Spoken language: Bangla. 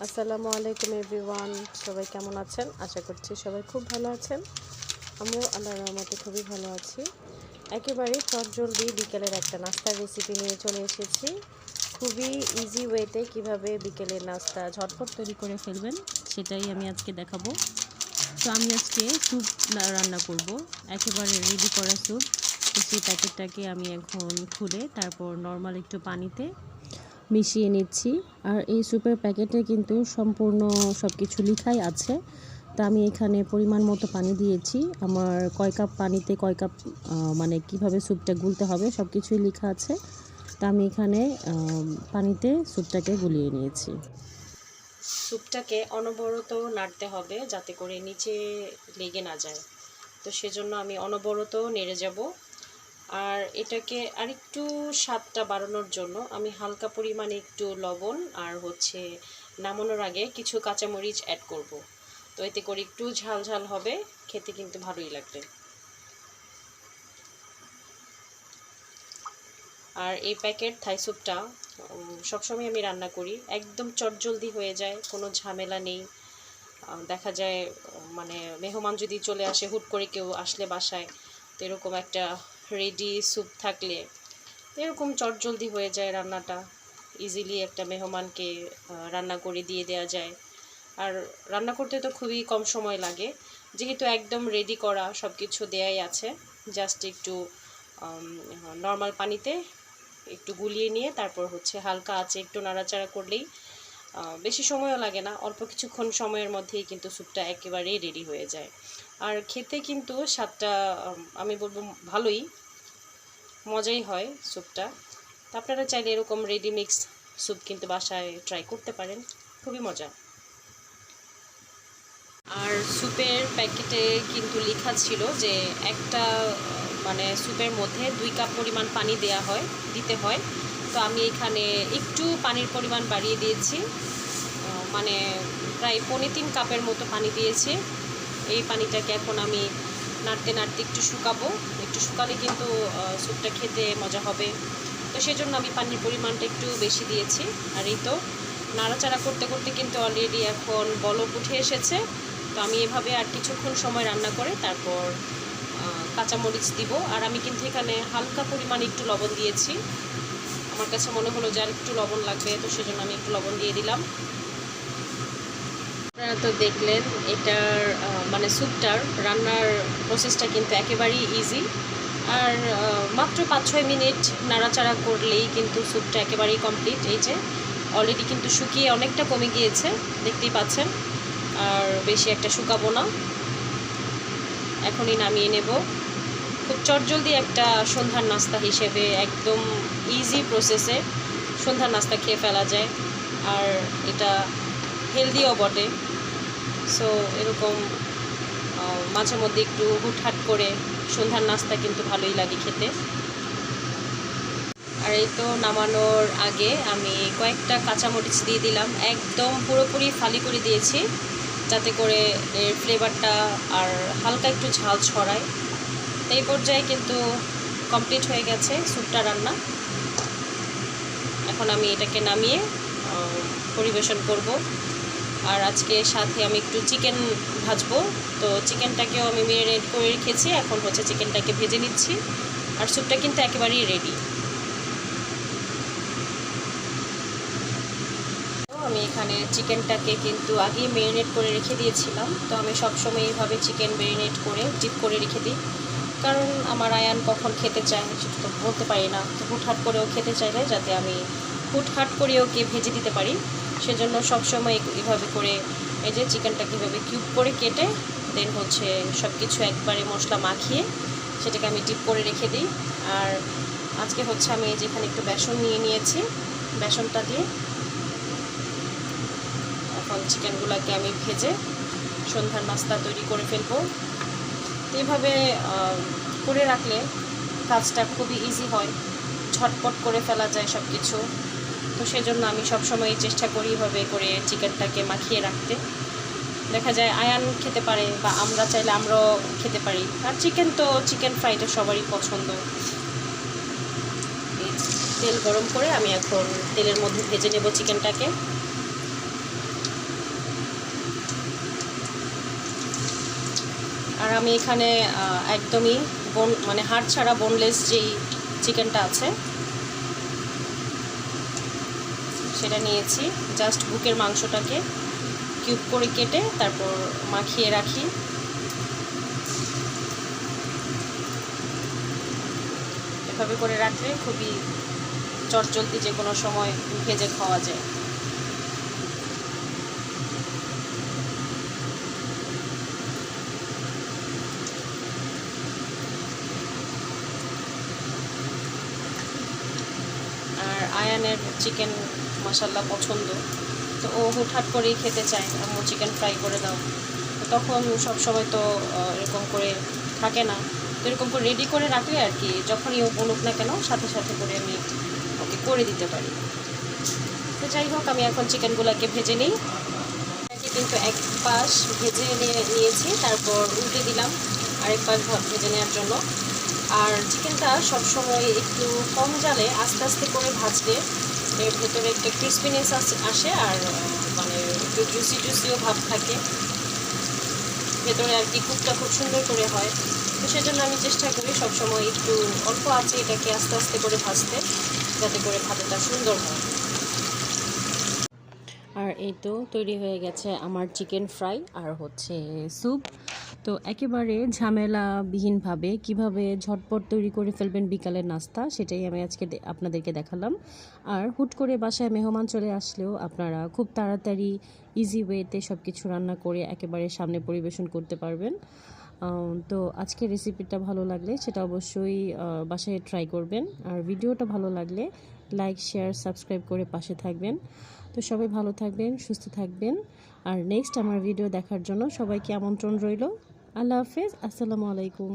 আসসালামু আলাইকুম এভরিওয়ান, সবাই কেমন আছেন? আশা করছি সবাই খুব ভালো আছেন। আমিও আল্লাহর রহমতে খুবই ভালো আছি। একেবারে চটজলদি বিকেলের একটা নাস্তার রেসিপি নিয়ে চলে এসেছি। খুবই ইজি ওয়েতে কিভাবে বিকেলের নাস্তা ঝটপট তৈরি করে ফেলবেন সেটাই আমি আজকে দেখাবো। তো আমি আজকে স্যুপ রান্না করব, একেবারে রেডি করা স্যুপ। তো সেই প্যাকেটটাকে আমি এখন খুলে তারপর নর্মাল একটু পানিতে মিশিয়ে নিচ্ছি। আর এই স্যুপের প্যাকেটে কিন্তু সম্পূর্ণ সব কিছু লেখাই আছে। তো আমি এখানে পরিমাণ মতো পানি দিয়েছি। আমার কয় কাপ পানিতে কয় কাপ মানে কিভাবে স্যুপটা গুলতে হবে সব কিছুই লেখা আছে। তো আমি এখানে পানিতে স্যুপটাকে গুলিয়ে নিয়েছি। স্যুপটাকে অনবরত নাড়তে হবে যাতে করে নিচে লেগে না যায়। তো সেজন্য আমি অনবরত নেড়ে যাব। আর এটাকে আরেকটু স্বাদটা বাড়ানোর জন্য আমি হালকা পরিমাণে একটু লবণ আর নামানোর আগে কিছু কাঁচামরিচ অ্যাড করব। তো এতে করে একটু ঝাল ঝাল হবে, খেতে কিন্তু ভালোই লাগবে। আর এই প্যাকেট থাই স্যুপটা সবসময় আমি রান্না করি, একদম চটজলদি হয়ে যায়, কোনো ঝামেলা নেই। দেখা যায় মানে মেহমান যদি চলে আসে, হুট করে কেউ আসলে বাসায়, তো এরকম একটা রেডি স্যুপ থাকলে এরকম চটজলদি হয়ে যায় রান্নাটা। ইজিলি একটা মেহমানকে রান্না করে দিয়ে দেওয়া যায়। আর রান্না করতে তো খুবই কম সময় লাগে, যেহেতু একদম রেডি করা সব কিছু দেয়াই আছে। জাস্ট একটু নর্মাল পানিতে একটু গুলিয়ে নিয়ে তারপর হালকা আঁচে একটু নাড়াচাড়া করলেই বেশি সময়ও লাগে না, অল্প কিছুক্ষণ সময়ের মধ্যেই কিন্তু স্যুপটা একেবারেই রেডি হয়ে যায়। আর খেতে কিন্তু স্বাদটা আমি বলবো ভালোই, মজাই হয় স্যুপটা। তো আপনারা চাইলে এরকম রেডি মিক্স স্যুপ কিন্তু বাসায় ট্রাই করতে পারেন, খুবই মজা। আর স্যুপের প্যাকেটে কিন্তু লেখা ছিল যে একটা মানে স্যুপের মধ্যে 2 কাপ পরিমাণ পানি দিতে হয়। তো আমি এখানে একটু পানির পরিমাণ বাড়িয়ে দিয়েছি, মানে প্রায় 3.25 কাপের মতো পানি দিয়েছি। এই পানিটাকে এখন আমি নাড়তে নাড়তে একটু শুকাবো। একটু শুকালে কিন্তু স্যুপটা খেতে মজা হবে। তো সেজন্য আমি পানির পরিমাণটা একটু বেশি দিয়েছি। আর এই তো নাড়াচাড়া করতে করতে কিন্তু অলরেডি এখন বলক উঠে এসেছে। তো আমি এভাবে আর কিছুক্ষণ সময় রান্না করে তারপর কাঁচামরিচ দিব। আর আমি কিন্তু এখানে হালকা পরিমাণে একটু লবণ দিয়েছি, আমার কাছে মনে হলো যে আর একটু লবণ লাগবে, তো সেজন্য আমি একটু লবণ দিয়ে দিলাম। আপনারা তো দেখলেন এটার মানে স্যুপটার রান্নার প্রসেসটা কিন্তু একেবারেই ইজি। আর মাত্র 5-6 মিনিট নাড়াচাড়া করলেই কিন্তু স্যুপটা একেবারেই কমপ্লিট। এই যে অলরেডি কিন্তু শুকিয়ে অনেকটা কমে গিয়েছে, দেখতেই পাচ্ছেন। আর বেশি একটা শুকাবো না, এখনই নামিয়ে নেব। খুব চটজলদি একটা সন্ধ্যার নাস্তা হিসেবে একদম ইজি প্রসেসে সন্ধ্যার নাস্তা খেয়ে ফেলা যায়। আর এটা হেলদিও বটে। সো এরকম মাঝে মধ্যে একটু হুটহাট করে সন্ধ্যার নাস্তা কিন্তু ভালোই লাগে খেতে। আর এই তো নামানোর আগে আমি কয়েকটা কাঁচামরিচ দিয়ে দিলাম, একদম পুরোপুরি ফালি করে দিয়েছি যাতে করে এর ফ্লেভারটা আর হালকা একটু ঝাল ছড়ায়। এই পর্যায়ে কিন্তু কমপ্লিট হয়ে গেছে স্যুপটা রান্না। এখন আমি এটাকে নামিয়ে পরিবেশন করব। আর আজকে সাথে আমি একটু চিকেন ভাজবো, তো চিকেনটাকেও আমি ম্যারিনেট করে রেখেছি, এখন চিকেনটাকে ভেজে নিচ্ছি। আর স্যুপটা কিন্তু একেবারেই রেডি। আমি এখানে চিকেনটাকে কিন্তু আগেই ম্যারিনেট করে রেখে দিয়েছিলাম। তো আমি সবসময় এইভাবে চিকেন ম্যারিনেট করে ডিপ করে রেখে দিই, কারণ আমার আয়ান কখন খেতে চায় সেটা তো বলতে পারি না। তো হুটহাট করেও খেতে চাইলে যাতে আমি হুটহাট করে ওকে ভেজে দিতে পারি, সেজন্য সবসময় এইভাবে করে এই যে চিকেনটাকে এভাবে কিউব করে কেটে দেন সব কিছু একবারে মশলা মাখিয়ে সেটাকে আমি ডিপ করে রেখে দিই। আর আজকে আমি যেখানে একটু বেসন নিয়ে নিয়েছি, বেসনটা দিয়ে এখন চিকেনগুলোকে আমি ভেজে সন্ধ্যার নাস্তা তৈরি করে ফেলবো। তো এইভাবে করে রাখলে কাজটা খুবই ইজি হয়, ঝটপট করে ফেলা যায় সব কিছু। তো সেজন্য আমি সবসময় চেষ্টা করি এভাবে করে চিকেনটাকে মাখিয়ে রাখতে। দেখা যায় আয়ান খেতে পারে বা আমরা চাইলে আমরাও খেতে পারি। আর চিকেন ফ্রাইটা সবারই পছন্দ। তেল গরম করে আমি এখন তেলের মধ্যে ভেজে নেব চিকেনটাকে। আর আমি এখানে একদমই মানে হাড় ছাড়া বোনলেস যেই চিকেনটা আছে সেটা নিয়েছি। জাস্ট বুকের মাংসটাকে কিউব করে কেটে তারপর মাখিয়ে রাখি। এভাবে করে রাখলে খুবই চটজলদি যে কোনো সময় ভেজে খাওয়া যায়। আর আয়ানের চিকেন মাশাল্লাহ পছন্দ, তো ও হুটহাট করেই খেতে চায়, আম্মু চিকেন ফ্রাই করে দাও। তো তখন সব সময় তো এরকম করে থাকে না, তো এরকম করে রেডি করে রাখলে আর কি যখনই ও বলুক না কেন সাথে সাথে করে আমি ওকে করে দিতে পারি। তো যাই হোক, আমি এখন চিকেনগুলোকে ভেজে নিই। কিন্তু এক পাশ ভেজে নিয়েছি, তারপর উল্টে দিলাম আরেক পাশ ভেজে নেওয়ার জন্য। আর চিকেনটা সবসময় একটু কম জালে আস্তে আস্তে করে ভাজলে এর ভেতরে একটা ক্রিসপিনেস আসে, আর মানে একটু জুসিও ভাব থাকে ভেতরে আর কি। কুকটা খুব সুন্দর করে হয়। তো সেজন্য আমি চেষ্টা করি সবসময় একটু অল্প আছে এটাকে আস্তে আস্তে করে ভাজতে, যাতে করে ভাজাটা সুন্দর হয়। আর এই তো তৈরি হয়ে গেছে আমার চিকেন ফ্রাই আর হচ্ছে স্যুপ। তো একেবারে ঝামেলাবিহীনভাবে কিভাবে ঝটপট তৈরি করে ফেলবেন বিকালের নাস্তা, সেটাই আমি আজকে আপনাদেরকে দেখালাম। আর হুট করে বাসায় মেহমান চলে আসলেও আপনারা খুব তাড়াতাড়ি ইজি ওয়েতে সব কিছু রান্না করে একেবারে সামনে পরিবেশন করতে পারবেন। তো আজকের রেসিপিটা ভালো লাগলে সেটা অবশ্যই বাসায় ট্রাই করবেন। আর ভিডিওটা ভালো লাগলে লাইক, শেয়ার, সাবস্ক্রাইব করে পাশে থাকবেন। তো সবাই ভালো থাকবেন, সুস্থ থাকবেন। আর নেক্সট আমার ভিডিও দেখার জন্য সবাইকে আমন্ত্রণ রইল। আল্লাহ হাফেজ, আসসালামু আলাইকুম।